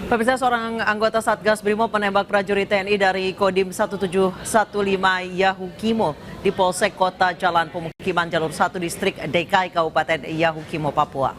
Pemirsa, seorang anggota Satgas Brimob menembak prajurit TNI dari Kodim 1715 Yahukimo di Polsek Kota Jalan Pemukiman Jalur 1 Distrik DKI Kabupaten Yahukimo, Papua.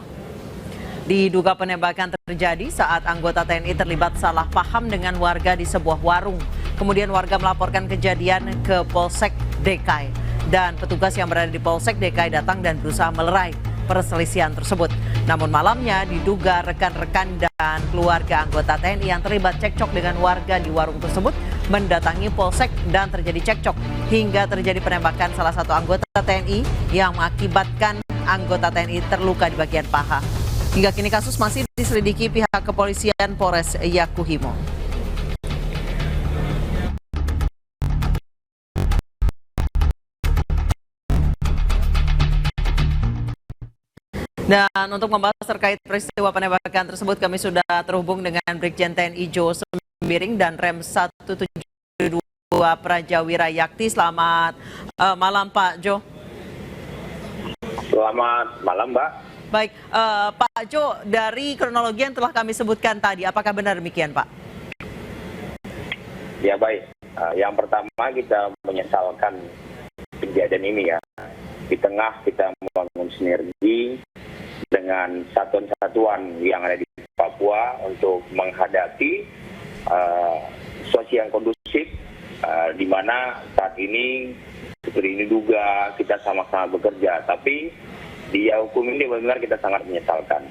Diduga penembakan terjadi saat anggota TNI terlibat salah paham dengan warga di sebuah warung. Kemudian warga melaporkan kejadian ke Polsek DKI dan petugas yang berada di Polsek DKI datang dan berusaha melerai perselisihan tersebut. Namun malamnya diduga rekan-rekan dan keluarga anggota TNI yang terlibat cekcok dengan warga di warung tersebut mendatangi Polsek dan terjadi cekcok hingga terjadi penembakan salah satu anggota TNI yang mengakibatkan anggota TNI terluka di bagian paha. Hingga kini kasus masih diselidiki pihak kepolisian Polres Yahukimo. Dan untuk membahas terkait peristiwa penembakan tersebut, kami sudah terhubung dengan Brigjen TNI Jo Sembiring dan Rem 172 Prajawira Yakti. Selamat malam, Pak Jo. Selamat malam, Mbak. Baik, Pak Jo, dari kronologi yang telah kami sebutkan tadi, apakah benar demikian, Pak? Ya, baik. Yang pertama kita menyesalkan kejadian ini ya. Di tengah kita membangun sinergi dengan satuan-satuan yang ada di Papua untuk menghadapi situasi yang kondusif, di mana saat ini seperti ini juga kita sama-sama bekerja, tapi di Yahukimo ini benar-benar kita sangat menyesalkan.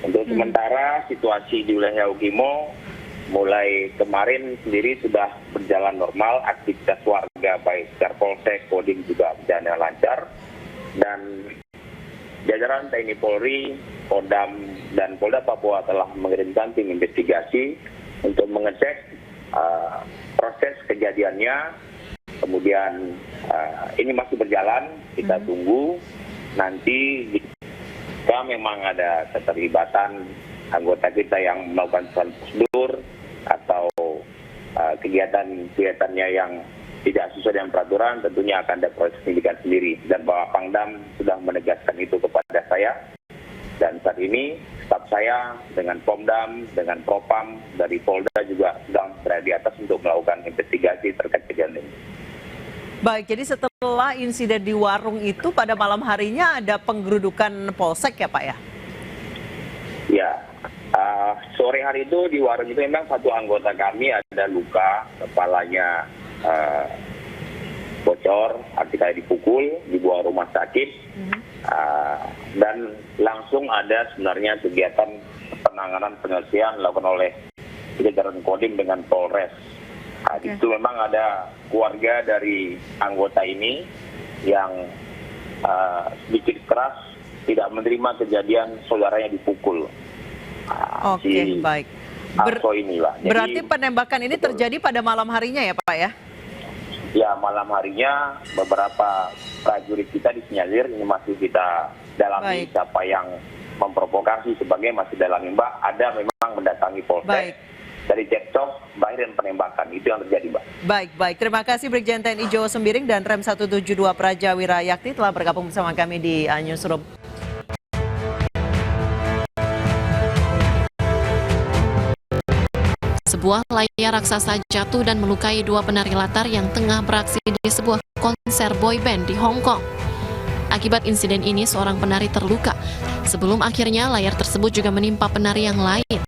Untuk sementara situasi di wilayah Yahukimo mulai kemarin sendiri sudah berjalan normal, aktivitas warga baik secara Polsek, Kodim juga berjalan lancar, dan jajaran TNI Polri, Kodam, dan Polda Papua telah mengirimkan tim investigasi untuk mengecek proses kejadiannya. Kemudian ini masih berjalan, kita tunggu nanti jika memang ada keterlibatan anggota kita yang melakukan prosedur atau kegiatannya yang tidak sesuai dengan peraturan, tentunya akan ada proses penyidikan sendiri. Dan Bapak Pangdam sudah menegaskan itu kepada saya. Dan saat ini staf saya dengan Pomdam, dengan Propam, dari Polda juga sedang berada di atas untuk melakukan investigasi terkait kejadian ini. Baik, jadi setelah insiden di warung itu pada malam harinya ada penggerudukan Polsek ya, Pak ya? Ya, sore hari itu di warung itu memang satu anggota kami ada luka, kepalanya bocor, artinya dipukul, dibawa rumah sakit, dan langsung ada sebenarnya kegiatan penanganan penyelesaian dilakukan oleh jajaran Kodim dengan Polres. Itu memang ada keluarga dari anggota ini yang sedikit keras tidak menerima kejadian saudaranya dipukul. Baik. Inilah. Berarti penembakan ini terjadi pada malam harinya ya, Pak ya? Ya, malam harinya beberapa prajurit kita disinyalir, ini masih kita dalami. Baik. Siapa yang memprovokasi sebagai masih dalami, Mbak. Ada memang mendatangi Polsek dari cekcok, dan penembakan. Itu yang terjadi, Mbak. Baik. Terima kasih Brigjen TNI Jo Sembiring dan Rem 172 Prajawira Yakti telah bergabung bersama kami di Newsroom. Sebuah layar raksasa jatuh dan melukai dua penari latar yang tengah beraksi di sebuah konser boyband di Hong Kong. Akibat insiden ini, seorang penari terluka. Sebelum akhirnya layar tersebut juga menimpa penari yang lain.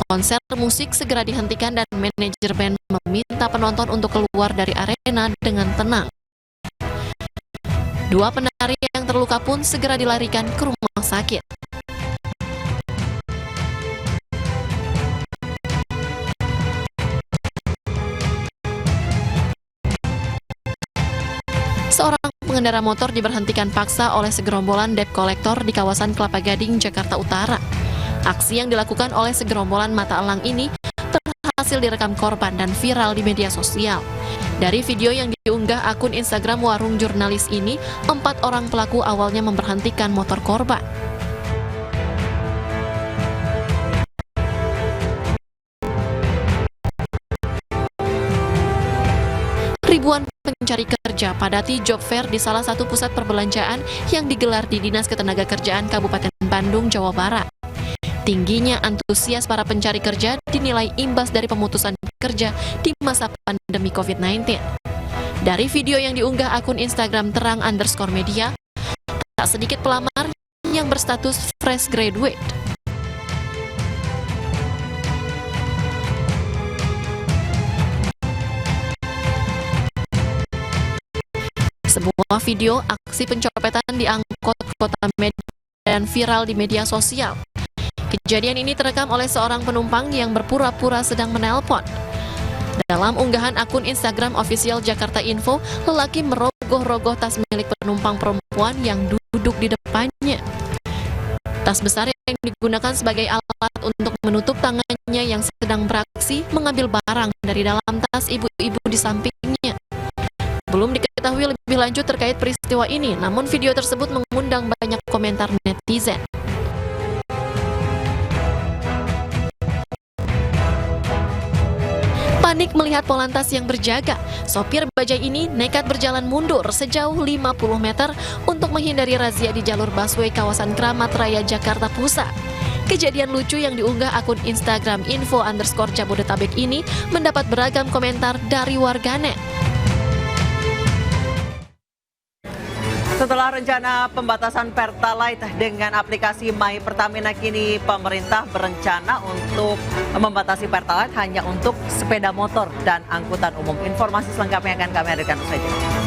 Konser musik segera dihentikan dan manajer band meminta penonton untuk keluar dari arena dengan tenang. Dua penari yang terluka pun segera dilarikan ke rumah sakit. Seorang pengendara motor diberhentikan paksa oleh segerombolan debt collector di kawasan Kelapa Gading, Jakarta Utara. Aksi yang dilakukan oleh segerombolan mata elang ini berhasil direkam korban dan viral di media sosial. Dari video yang diunggah akun Instagram warung jurnalis ini, 4 orang pelaku awalnya memberhentikan motor korban. Ribuan pencari kerja padati job fair di salah satu pusat perbelanjaan yang digelar di Dinas Ketenagakerjaan Kabupaten Bandung, Jawa Barat. Tingginya antusias para pencari kerja dinilai imbas dari pemutusan kerja di masa pandemi COVID-19. Dari video yang diunggah akun Instagram terang_media, tak sedikit pelamar yang berstatus fresh graduate. Sebuah video aksi pencopetan di angkot kota Medan viral di media sosial. Kejadian ini terekam oleh seorang penumpang yang berpura-pura sedang menelpon. Dalam unggahan akun Instagram official Jakarta Info, lelaki merogoh-rogoh tas milik penumpang perempuan yang duduk di depannya. Tas besar yang digunakan sebagai alat untuk menutup tangannya yang sedang beraksi mengambil barang dari dalam tas ibu-ibu di sampingnya. Belum diketahui lebih lanjut terkait peristiwa ini, namun video tersebut mengundang banyak komentar netizen. Panik melihat Polantas yang berjaga, sopir bajai ini nekat berjalan mundur sejauh 50 meter untuk menghindari razia di jalur busway kawasan Kramat Raya, Jakarta Pusat. Kejadian lucu yang diunggah akun Instagram info_Jabodetabek ini mendapat beragam komentar dari warganet. Setelah rencana pembatasan Pertalite dengan aplikasi My Pertamina, kini pemerintah berencana untuk membatasi Pertalite hanya untuk sepeda motor dan angkutan umum. Informasi selengkapnya akan kami hadirkan saja.